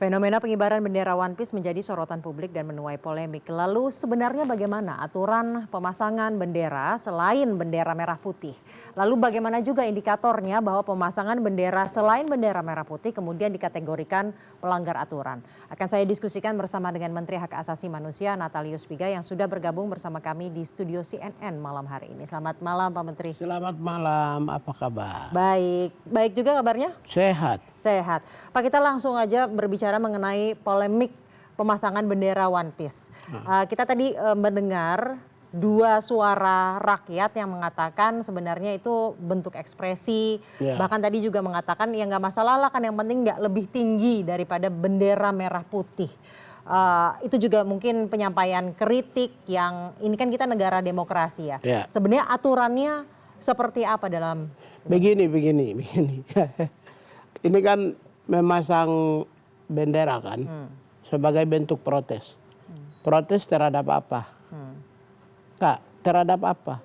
Fenomena pengibaran bendera One Piece menjadi sorotan publik dan menuai polemik. Lalu sebenarnya bagaimana aturan pemasangan bendera selain bendera merah putih? Lalu bagaimana juga indikatornya bahwa pemasangan bendera selain bendera merah putih kemudian dikategorikan pelanggar aturan? Akan saya diskusikan bersama dengan Menteri Hak Asasi Manusia Natalius Pigai yang sudah bergabung bersama kami di studio CNN malam hari ini. Selamat malam Pak Menteri. Selamat malam, apa kabar? Baik, baik juga kabarnya? Sehat. Sehat. Pak, kita langsung aja berbicara mengenai polemik pemasangan bendera One Piece. Kita tadi mendengar dua suara rakyat yang mengatakan sebenarnya itu bentuk ekspresi. Bahkan tadi juga mengatakan ya nggak masalah lah kan, yang penting nggak lebih tinggi daripada bendera merah putih. Itu juga mungkin penyampaian kritik yang ini kan kita negara demokrasi ya. Sebenarnya aturannya seperti apa dalam? Begini. Ini kan memasang bendera kan sebagai bentuk protes. Protes terhadap apa? Kak, terhadap apa?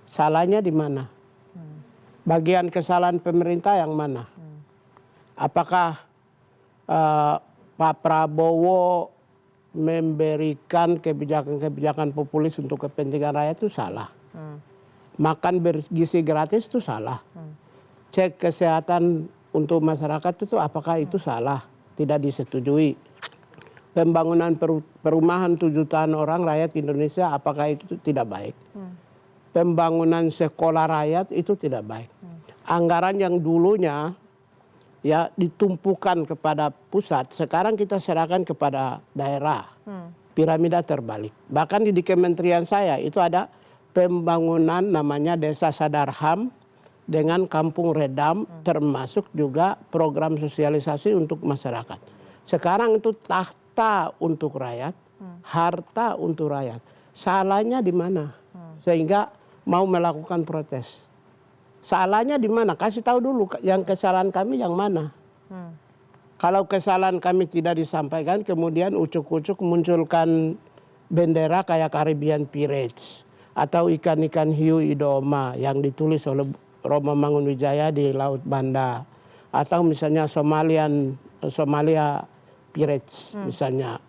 Salahnya di mana? Bagian kesalahan pemerintah yang mana? Apakah Pak Prabowo memberikan kebijakan-kebijakan populis untuk kepentingan rakyat itu salah? Makan bergizi gratis itu salah? Cek kesehatan untuk masyarakat itu apakah itu salah? Tidak disetujui. Pembangunan perumahan 7 jutaan orang rakyat Indonesia apakah itu tidak baik? Pembangunan sekolah rakyat itu tidak baik. Anggaran yang dulunya ya ditumpukan kepada pusat, sekarang kita serahkan kepada daerah. Piramida terbalik. Bahkan di kementerian saya itu ada pembangunan namanya Desa Sadarham dengan Kampung Redam, termasuk juga program sosialisasi untuk masyarakat. Sekarang itu tahta untuk rakyat, harta untuk rakyat. Salahnya di mana? Sehingga mau melakukan protes. Salahnya di mana? Kasih tahu dulu yang kesalahan kami yang mana. Kalau kesalahan kami tidak disampaikan, kemudian ucuk-ucuk munculkan bendera kayak Caribbean Pirates atau ikan-ikan hiu idoma yang ditulis oleh Romo Mangunwijaya di Laut Banda, atau misalnya Somalia Pirates misalnya,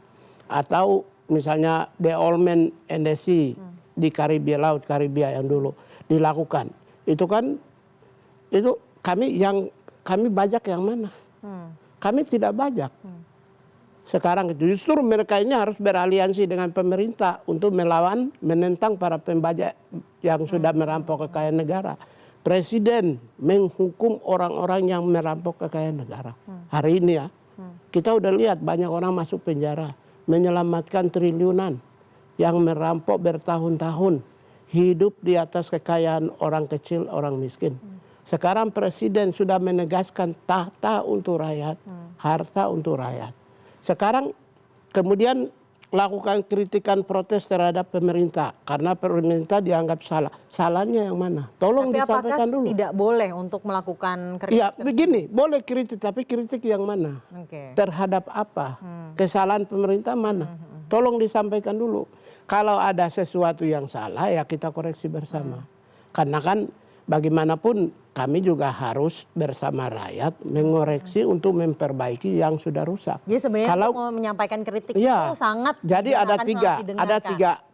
atau misalnya The Old Man and the Sea di Laut Karibia yang dulu dilakukan. Itu kan itu kami bajak yang mana? Kami tidak bajak. Sekarang justru mereka ini harus beraliansi dengan pemerintah untuk menentang para pembajak yang sudah merampok kekayaan negara. Presiden menghukum orang-orang yang merampok kekayaan negara. Hari ini ya, kita udah lihat banyak orang masuk penjara, menyelamatkan triliunan yang merampok bertahun-tahun, hidup di atas kekayaan orang kecil, orang miskin. Sekarang presiden sudah menegaskan tahta untuk rakyat, harta untuk rakyat. Sekarang kemudian lakukan kritikan protes terhadap pemerintah karena pemerintah dianggap salah. Salahnya yang mana? Tolong disampaikan dulu. Tidak boleh untuk melakukan kritik? Iya, begini, boleh kritik, tapi kritik yang mana? Terhadap apa? Kesalahan pemerintah mana? Tolong disampaikan dulu. Kalau ada sesuatu yang salah ya kita koreksi bersama. Karena kan bagaimanapun kami juga harus bersama rakyat mengoreksi untuk memperbaiki yang sudah rusak. Jadi sebenarnya kalau mau menyampaikan kritik itu sangat. Jadi ada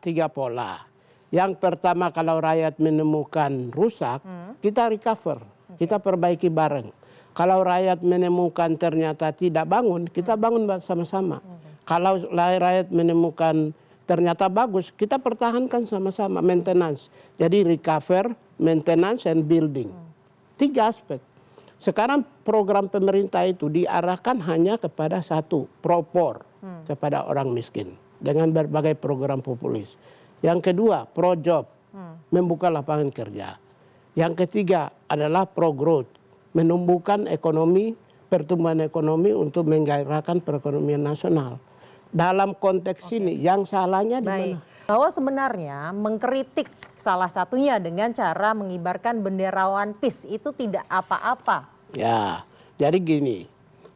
tiga pola. Yang pertama, kalau rakyat menemukan rusak, kita recover, kita perbaiki bareng. Kalau rakyat menemukan ternyata tidak bangun, kita bangun bersama-sama. Kalau rakyat menemukan ternyata bagus, kita pertahankan sama-sama, maintenance. Jadi recover, maintenance, and building. 3 aspek. Sekarang program pemerintah itu diarahkan hanya kepada satu, propor kepada orang miskin dengan berbagai program populis. Yang kedua, pro job, membuka lapangan kerja. Yang ketiga adalah pro growth, menumbuhkan ekonomi, pertumbuhan ekonomi untuk menggairahkan perekonomian nasional. Dalam konteks ini yang salahnya di mana? Bahwa sebenarnya mengkritik salah satunya dengan cara mengibarkan bendera One Piece itu tidak apa-apa. Ya, jadi gini,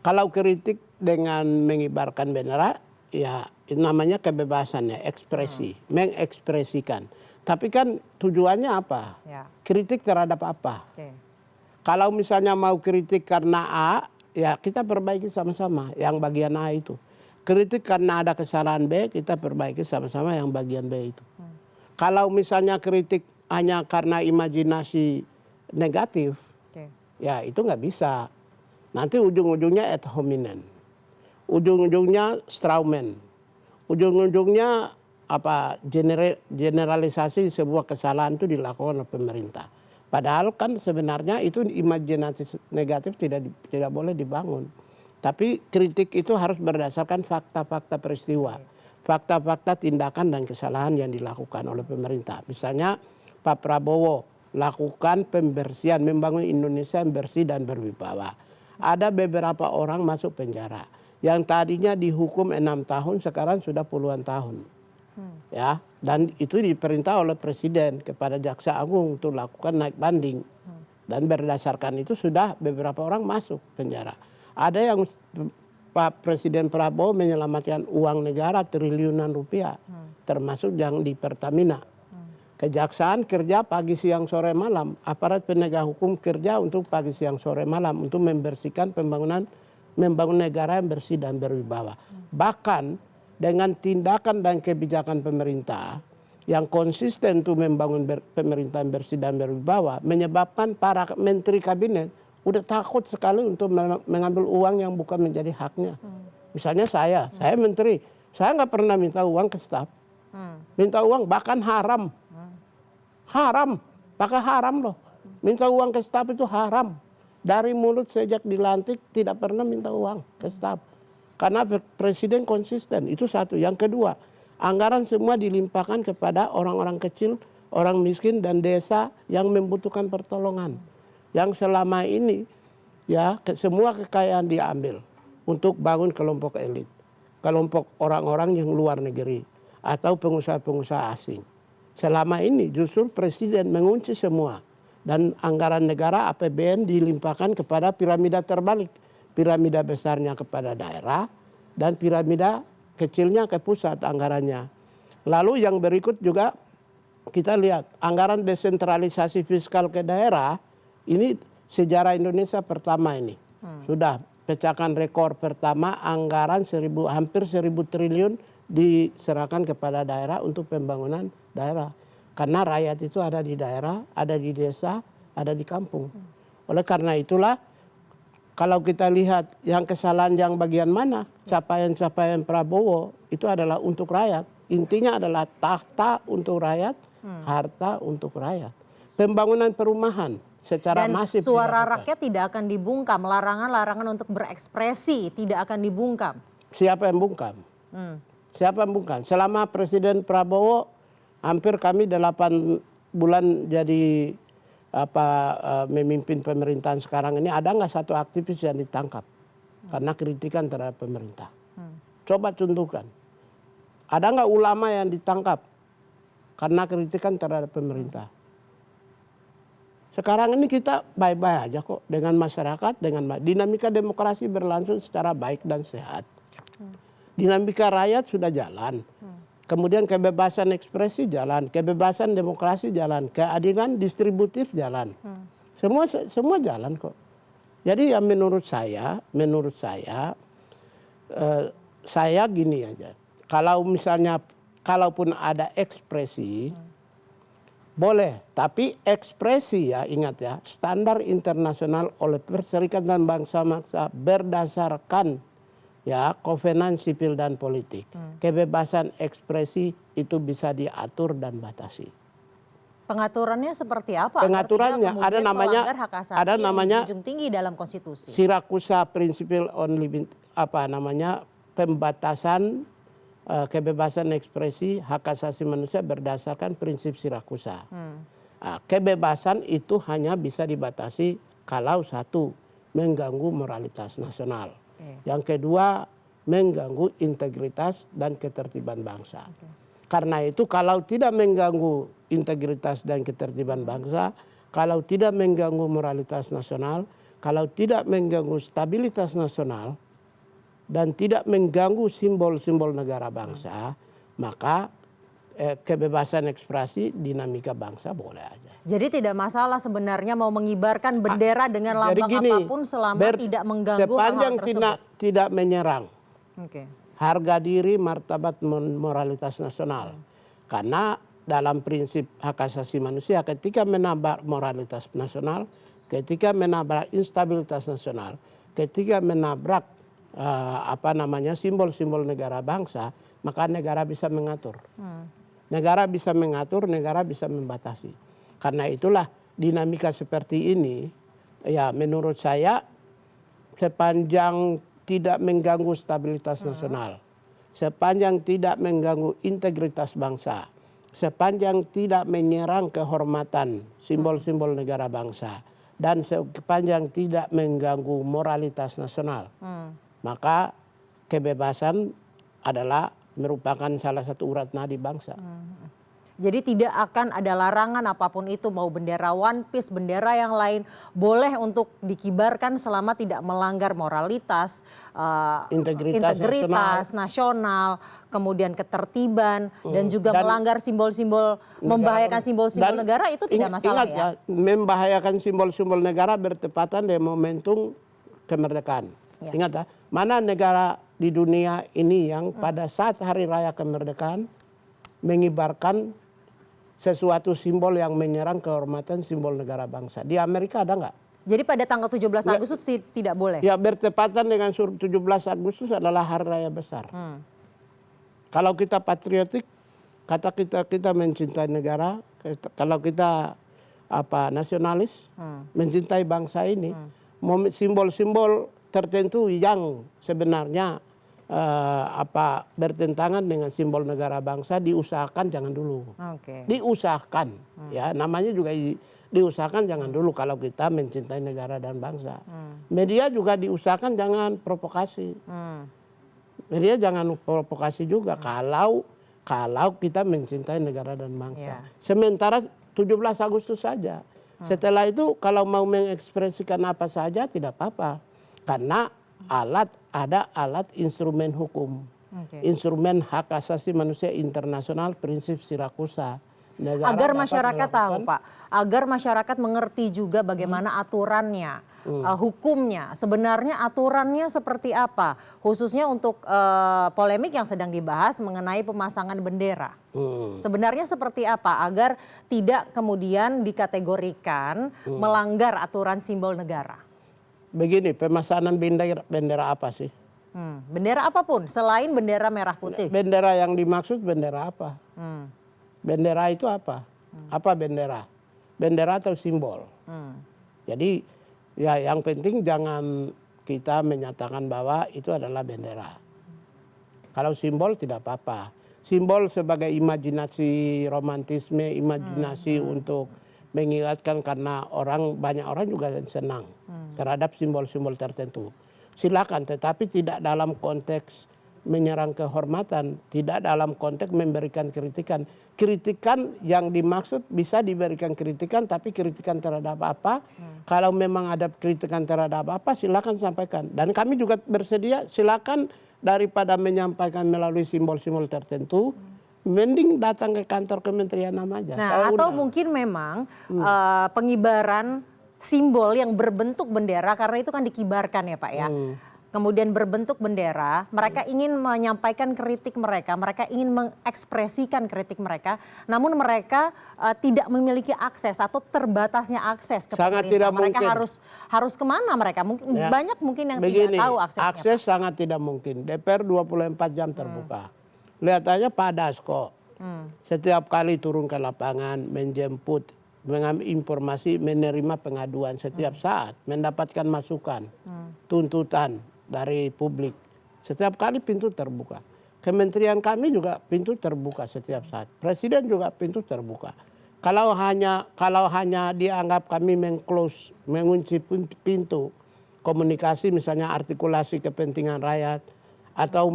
kalau kritik dengan mengibarkan bendera, ya namanya kebebasan ya, ekspresi, mengekspresikan. Tapi kan tujuannya apa? Kritik terhadap apa? Kalau misalnya mau kritik karena A, ya kita perbaiki sama-sama yang bagian A itu. Kritik karena ada kesalahan B, kita perbaiki sama-sama yang bagian B itu. Kalau misalnya kritik hanya karena imajinasi negatif, ya itu nggak bisa. Nanti ujung-ujungnya ad hominem, ujung-ujungnya Straumen, ujung-ujungnya generalisasi sebuah kesalahan itu dilakukan oleh pemerintah. Padahal kan sebenarnya itu imajinasi negatif tidak boleh dibangun. Tapi kritik itu harus berdasarkan fakta-fakta peristiwa, fakta-fakta tindakan dan kesalahan yang dilakukan oleh pemerintah. Misalnya Pak Prabowo lakukan pembersihan, membangun Indonesia yang bersih dan berwibawa. Ada beberapa orang masuk penjara yang tadinya dihukum 6 tahun sekarang sudah puluhan tahun. Ya, dan itu diperintah oleh presiden kepada jaksa agung untuk lakukan naik banding. Dan berdasarkan itu sudah beberapa orang masuk penjara. Ada yang Pak Presiden Prabowo menyelamatkan uang negara triliunan rupiah, termasuk yang di Pertamina. Kejaksaan kerja pagi siang sore malam, aparat penegak hukum kerja untuk pagi siang sore malam untuk membersihkan membangun negara yang bersih dan berwibawa. Bahkan dengan tindakan dan kebijakan pemerintah yang konsisten untuk membangun pemerintahan bersih dan berwibawa, menyebabkan para menteri kabinet udah takut sekali untuk mengambil uang yang bukan menjadi haknya. Misalnya saya menteri, saya nggak pernah minta uang ke staf, minta uang bahkan haram, pakai haram loh, minta uang ke staf itu haram. Dari mulut sejak dilantik tidak pernah minta uang ke staf. Karena presiden konsisten, itu satu. Yang kedua, anggaran semua dilimpahkan kepada orang-orang kecil, orang miskin dan desa yang membutuhkan pertolongan. Yang selama ini ya semua kekayaan diambil untuk bangun kelompok elit, kelompok orang-orang yang luar negeri atau pengusaha-pengusaha asing. Selama ini justru presiden mengunci semua dan anggaran negara APBN dilimpahkan kepada piramida terbalik. Piramida besarnya kepada daerah dan piramida kecilnya ke pusat anggarannya. Lalu yang berikut juga kita lihat anggaran desentralisasi fiskal ke daerah ini sejarah Indonesia pertama ini. Sudah pecahkan rekor pertama anggaran hampir 1.000 triliun diserahkan kepada daerah untuk pembangunan daerah. Karena rakyat itu ada di daerah, ada di desa, ada di kampung. Oleh karena itulah kalau kita lihat yang kesalahan yang bagian mana, capaian-capaian Prabowo itu adalah untuk rakyat. Intinya adalah tahta untuk rakyat, harta untuk rakyat. Pembangunan perumahan secara masif. Dan suara rakyat tidak akan dibungkam, larangan-larangan untuk berekspresi tidak akan dibungkam. Siapa yang bungkam? Siapa yang bungkam? Selama Presiden Prabowo hampir kami 8 bulan jadi memimpin pemerintahan sekarang ini, ada nggak satu aktivis yang ditangkap karena kritikan terhadap pemerintah? Coba contohkan. Ada nggak ulama yang ditangkap karena kritikan terhadap pemerintah? Sekarang ini kita baik-baik aja kok dengan masyarakat, dengan dinamika demokrasi berlangsung secara baik dan sehat. Dinamika rakyat sudah jalan. Kemudian kebebasan ekspresi jalan, kebebasan demokrasi jalan, keadilan distributif jalan. Semua jalan kok. Jadi ya menurut saya gini aja. Kalau misalnya kalaupun ada ekspresi boleh, tapi ekspresi ya ingat ya, standar internasional oleh Perserikatan Bangsa-Bangsa berdasarkan ya kovenan sipil dan politik. Kebebasan ekspresi itu bisa diatur dan batasi. Pengaturannya seperti apa? Pengaturannya ada namanya ujung tinggi dalam konstitusi. Siracusa Principle on pembatasan kebebasan ekspresi hak asasi manusia berdasarkan prinsip Siracusa. Kebebasan itu hanya bisa dibatasi kalau satu mengganggu moralitas nasional. Yang kedua, mengganggu integritas dan ketertiban bangsa. Karena itu kalau tidak mengganggu integritas dan ketertiban bangsa, kalau tidak mengganggu moralitas nasional, kalau tidak mengganggu stabilitas nasional, dan tidak mengganggu simbol-simbol negara bangsa, maka kebebasan ekspresi, dinamika bangsa boleh aja. Jadi tidak masalah sebenarnya mau mengibarkan bendera dengan lambang apapun selama tidak mengganggu sepanjang hal-hal tersebut. tidak menyerang Oke. harga diri, martabat, moralitas nasional. Karena dalam prinsip hak asasi manusia ketika menambah moralitas nasional, ketika menabrak instabilitas nasional, ketika menabrak simbol-simbol negara bangsa, maka negara bisa mengatur. Negara bisa mengatur, negara bisa membatasi. Karena itulah dinamika seperti ini, ya menurut saya sepanjang tidak mengganggu stabilitas nasional, sepanjang tidak mengganggu integritas bangsa, sepanjang tidak menyerang kehormatan simbol-simbol negara bangsa, dan sepanjang tidak mengganggu moralitas nasional, maka kebebasan adalah merupakan salah satu urat nadi bangsa. Jadi tidak akan ada larangan apapun itu, mau bendera One Piece, bendera yang lain boleh untuk dikibarkan selama tidak melanggar moralitas, integritas nasional, kemudian ketertiban, dan juga melanggar simbol-simbol, membahayakan simbol-simbol negara, itu tidak masalah. Ingat ya, membahayakan simbol-simbol negara bertepatan dengan momentum kemerdekaan. Ya. Ingat ya, mana negara di dunia ini yang pada saat hari raya kemerdekaan mengibarkan sesuatu simbol yang menyerang kehormatan simbol negara bangsa? Di Amerika ada nggak? Jadi pada tanggal 17 Agustus tidak boleh? Ya, bertepatan dengan 17 Agustus adalah hari raya besar. Kalau kita patriotik, kata kita mencintai negara, kalau kita nasionalis, mencintai bangsa ini, simbol-simbol tertentu yang sebenarnya bertentangan dengan simbol negara bangsa diusahakan jangan dulu. Diusahakan, ya namanya juga diusahakan jangan dulu kalau kita mencintai negara dan bangsa. Media juga diusahakan jangan provokasi. Media jangan provokasi juga kalau kita mencintai negara dan bangsa. Sementara 17 Agustus saja. Setelah itu kalau mau mengekspresikan apa saja tidak apa-apa. Karena ada alat instrumen hukum, instrumen hak asasi manusia internasional, prinsip Sirakusa. Agar masyarakat tahu, Pak, agar masyarakat mengerti juga bagaimana aturannya, hukumnya, sebenarnya aturannya seperti apa, khususnya untuk polemik yang sedang dibahas mengenai pemasangan bendera. Sebenarnya seperti apa agar tidak kemudian dikategorikan melanggar aturan simbol negara. Begini, pemasangan bendera apa sih? Bendera apapun selain bendera merah putih. Bendera yang dimaksud bendera apa? Bendera itu apa? Apa bendera? Bendera atau simbol? Jadi ya yang penting jangan kita menyatakan bahwa itu adalah bendera. Kalau simbol tidak apa-apa. Simbol sebagai imajinasi romantisme, imajinasi untuk mengingatkan karena banyak orang juga senang terhadap simbol-simbol tertentu. Silakan, tetapi tidak dalam konteks menyerang kehormatan, tidak dalam konteks memberikan kritikan. Kritikan yang dimaksud bisa diberikan kritikan, tapi kritikan terhadap apa? Kalau memang ada kritikan terhadap apa, silakan sampaikan. Dan kami juga bersedia, silakan daripada menyampaikan melalui simbol-simbol tertentu, mending datang ke kantor kementerian aja. Nah, atau mungkin memang pengibaran simbol yang berbentuk bendera, karena itu kan dikibarkan ya Pak ya. Kemudian berbentuk bendera, mereka ingin menyampaikan kritik mereka ingin mengekspresikan kritik mereka, namun mereka tidak memiliki akses atau terbatasnya akses ke sangat pemerintah. Tidak mereka mungkin. harus kemana mereka? Mungkin ya. Banyak mungkin yang Begini, tidak tahu aksesnya. Akses Pak. Sangat tidak mungkin. DPR 24 jam terbuka. Lihat aja Pak Dasko. Setiap kali turun ke lapangan, menjemput, mengambil informasi, menerima pengaduan setiap saat, mendapatkan masukan, tuntutan dari publik. Setiap kali pintu terbuka. Kementerian kami juga pintu terbuka setiap saat. Presiden juga pintu terbuka. Kalau hanya dianggap kami mengunci pintu komunikasi, misalnya artikulasi kepentingan rakyat atau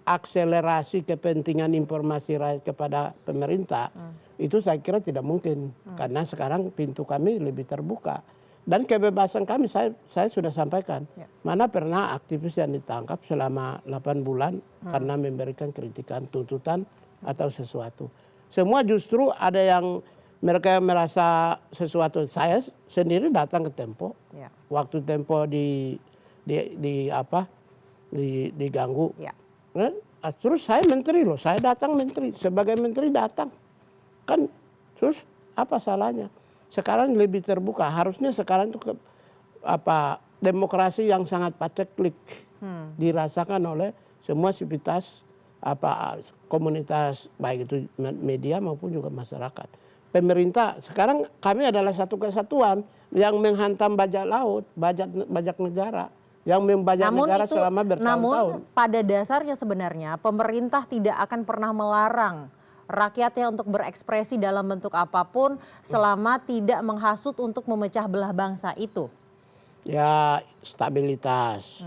akselerasi kepentingan informasi rakyat kepada pemerintah, itu saya kira tidak mungkin. Karena sekarang pintu kami lebih terbuka. Dan kebebasan kami saya sudah sampaikan. Mana pernah aktivis yang ditangkap selama 8 bulan karena memberikan kritikan, tuntutan atau sesuatu. Semua justru ada yang mereka merasa sesuatu. Saya sendiri datang ke Tempo. Ya. Waktu Tempo diganggu. Ya. Terus saya menteri loh, saya datang menteri, sebagai menteri datang. Kan terus apa salahnya? Sekarang lebih terbuka, harusnya sekarang itu demokrasi yang sangat paceklik dirasakan oleh semua sivitas komunitas baik itu media maupun juga masyarakat. Pemerintah sekarang kami adalah satu kesatuan yang menghantam bajak laut, bajak negara. Yang membajak negara selama bertahun-tahun. Namun pada dasarnya sebenarnya pemerintah tidak akan pernah melarang rakyatnya untuk berekspresi dalam bentuk apapun selama tidak menghasut untuk memecah belah bangsa itu. Ya stabilitas,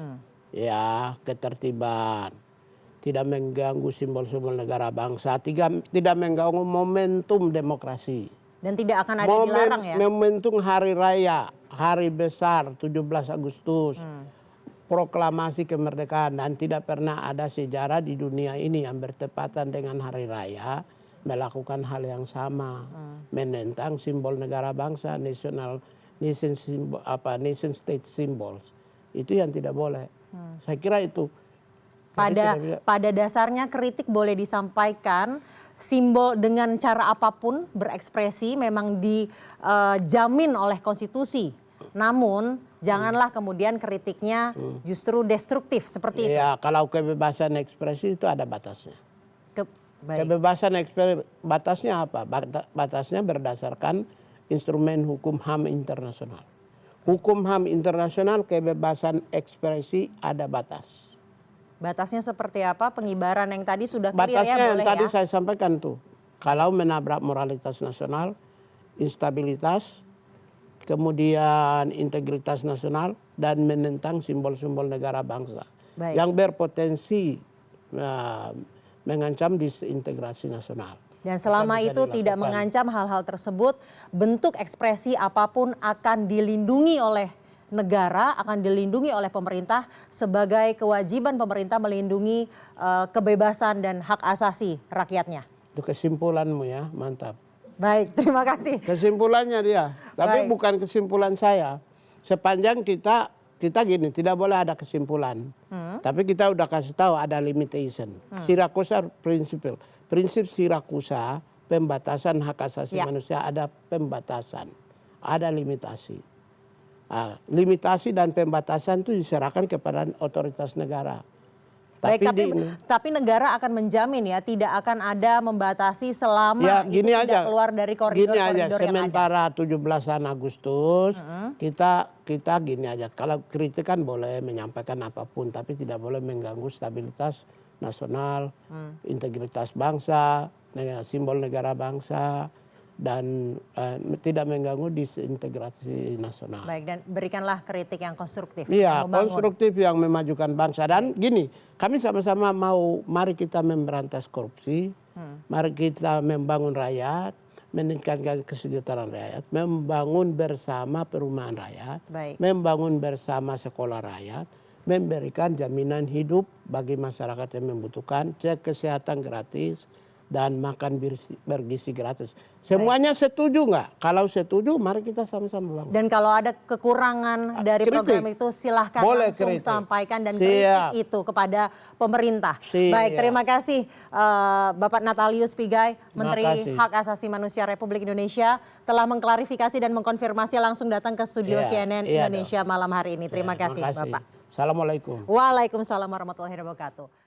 ya ketertiban, tidak mengganggu simbol-simbol negara bangsa, tidak mengganggu momentum demokrasi. Dan tidak akan ada dilarang ya? Momentum hari raya, hari besar 17 Agustus. Proklamasi kemerdekaan, dan tidak pernah ada sejarah di dunia ini yang bertepatan dengan hari raya melakukan hal yang sama, menentang simbol negara bangsa, nation state symbols. Itu yang tidak boleh. Saya kira itu. Pada dasarnya kritik boleh disampaikan, simbol dengan cara apapun berekspresi memang dijamin oleh konstitusi. Namun janganlah kemudian kritiknya justru destruktif seperti itu. Ya, kalau kebebasan ekspresi itu ada batasnya. Kebebasan ekspresi batasnya apa? Batasnya berdasarkan instrumen hukum HAM internasional. Hukum HAM internasional kebebasan ekspresi ada batas. Batasnya seperti apa? Pengibaran yang tadi sudah clear batasnya ya, boleh yang tadi ya? saya sampaikan tuh. Kalau menabrak moralitas nasional, instabilitas, kemudian integritas nasional, dan menentang simbol-simbol negara bangsa. Baik. Yang berpotensi mengancam disintegrasi nasional. Dan selama itu tidak mengancam hal-hal tersebut, bentuk ekspresi apapun akan dilindungi oleh negara, akan dilindungi oleh pemerintah sebagai kewajiban pemerintah melindungi kebebasan dan hak asasi rakyatnya. Itu kesimpulanmu ya, mantap. Baik, terima kasih. Kesimpulannya dia, tapi Baik. bukan kesimpulan saya. Sepanjang kita gini, tidak boleh ada kesimpulan. Tapi kita udah kasih tahu ada limitation. Sirakusa prinsip Sirakusa, pembatasan hak asasi manusia ada pembatasan, ada limitasi. Limitasi dan pembatasan itu diserahkan kepada otoritas negara. Baik, tapi negara akan menjamin ya tidak akan ada membatasi selama ya, itu tidak keluar dari koridor-koridor yang ada. Sementara 17-an Agustus kita gini aja. Kalau kritik kan boleh menyampaikan apapun, tapi tidak boleh mengganggu stabilitas nasional, integritas bangsa, simbol negara bangsa, dan tidak mengganggu disintegrasi nasional. Baik, dan berikanlah kritik yang konstruktif. Iya, konstruktif yang memajukan bangsa. Dan gini, kami sama-sama mari kita memberantas korupsi, mari kita membangun rakyat, meningkatkan kesejahteraan rakyat, membangun bersama perumahan rakyat, membangun bersama sekolah rakyat, memberikan jaminan hidup bagi masyarakat yang membutuhkan, cek kesehatan gratis, dan makan bergizi gratis. Semuanya setuju nggak? Kalau setuju, mari kita sama-sama bangun. Dan kalau ada kekurangan dari program itu silahkan langsung sampaikan dan kritik itu kepada pemerintah. Baik, terima kasih Bapak Natalius Pigai, Menteri Hak Asasi Manusia Republik Indonesia, telah mengklarifikasi dan mengkonfirmasi langsung datang ke studio CNN Indonesia malam hari ini. Terima kasih Bapak. Assalamualaikum. Waalaikumsalam warahmatullahi wabarakatuh.